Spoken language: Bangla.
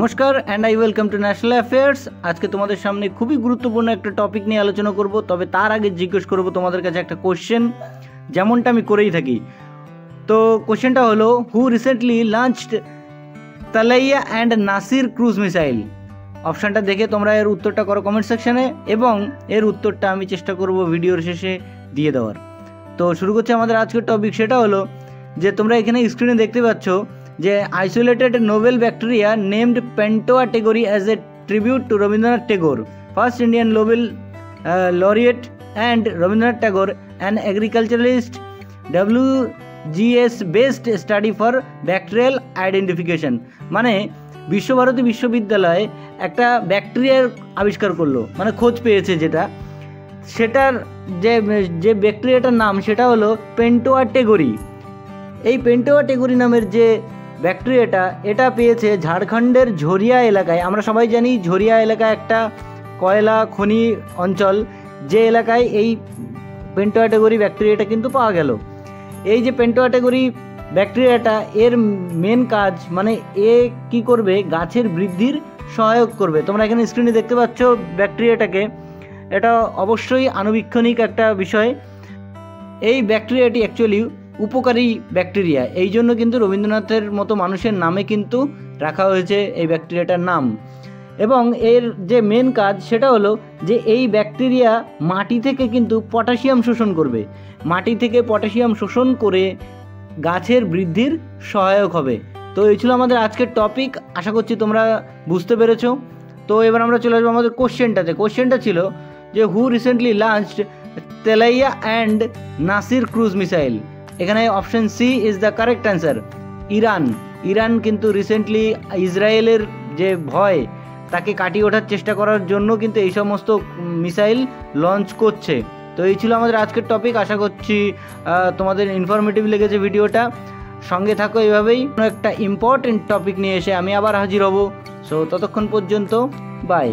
নমস্কার and I welcome to national affairs. আজকে তোমাদের সামনে খুবই গুরুত্বপূর্ণ একটা টপিক নিয়ে আলোচনা করব। তবে তার আগে জিজ্ঞেস করব তোমাদের কাছে একটা কোশ্চেন, যেমনটা আমি করেই থাকি। তো কোশ্চেনটা হলো, who recently launched Talaiya and Nasir cruise missile? অপশানটা দেখে তোমরা এর উত্তরটা করো কমেন্ট সেকশানে, এবং এর উত্তরটা আমি চেষ্টা করব ভিডিওর শেষে দিয়ে দেওয়ার। তো শুরু করছে আমাদের আজকের টপিক। সেটা হলো যে তোমরা এখানে স্ক্রিনে দেখতে পাচ্ছ যে isolated novel bacteria named Pantoea tagorei as a tribute to Rabindranath Tagore, first Indian Nobel laureate and Rabindranath Tagore, an agriculturalist, WGS based study for bacterial identification. মানে বিশ্বভারতী বিশ্ববিদ্যালয়ে একটা ব্যাকটেরিয়ার আবিষ্কার করলো, মানে খোঁজ পেয়েছে যেটা, সেটার যে ব্যাকটেরিয়াটার নাম সেটা হলো পেন্টোয়াটেগরি। এই পেন্টোয়াটেগরি নামের যে ব্যাকটেরিয়াটা, এটা পেয়েছে ঝাড়খণ্ডের ঝরিয়া এলাকায়। আমরা সবাই জানি ঝরিয়া এলাকা একটা কয়লা খনি অঞ্চল, যে এলাকায় এই পেন্টোয়াটেগরি ব্যাকটেরিয়াটা কিন্তু পাওয়া গেল। এই যে পেন্টোয়াটেগরি ব্যাকটেরিয়াটা, এর মেন কাজ মানে এ কি করবে, গাছের বৃদ্ধির সহায়ক করবে। তোমরা এখানে স্ক্রিনে দেখতে পাচ্ছ ব্যাকটেরিয়াটাকে, এটা অবশ্যই আণুবীক্ষণিক একটা বিষয়। এই ব্যাকটেরিয়াটি অ্যাকচুয়ালি উপকারী ব্যাকটেরিয়া, এই জন্য কিন্তু রবীন্দ্রনাথের মতো মানুষের নামে কিন্তু রাখা হয়েছে এই ব্যাকটেরিয়াটার নাম। এবং এর যে মেন কাজ সেটা হলো যে এই ব্যাকটেরিয়া মাটি থেকে কিন্তু পটাশিয়াম শোষণ করবে, মাটি থেকে পটাশিয়াম শোষণ করে গাছের বৃদ্ধির সহায়ক হবে। তো এই ছিল আমাদের আজকের টপিক, আশা করছি তোমরা বুঝতে পেরেছো। তো এবার আমরা চলে আসবো আমাদের কোশ্চেনটাতে। কোশ্চেনটা ছিল যে who recently launched Talaiya and Nasir cruise missile? এখানে option C is the correct answer. Iran কিন্তু রিসেন্টলি ইসরায়েলের যে ভয় তাকে কাটিয়ে ওঠার চেষ্টা করার জন্য কিন্তু এই সমস্ত মিসাইল লঞ্চ করছে। তো এই ছিল আমাদের আজকের টপিক, আশা করছি তোমাদের ইনফরমেটিভ লেগেছে ভিডিওটা। সঙ্গে থাকো এভাবেই, কোনো একটা ইম্পর্টেন্ট টপিক নিয়ে এসে আমি আবার হাজির হব। সো ততক্ষণ পর্যন্ত বাই।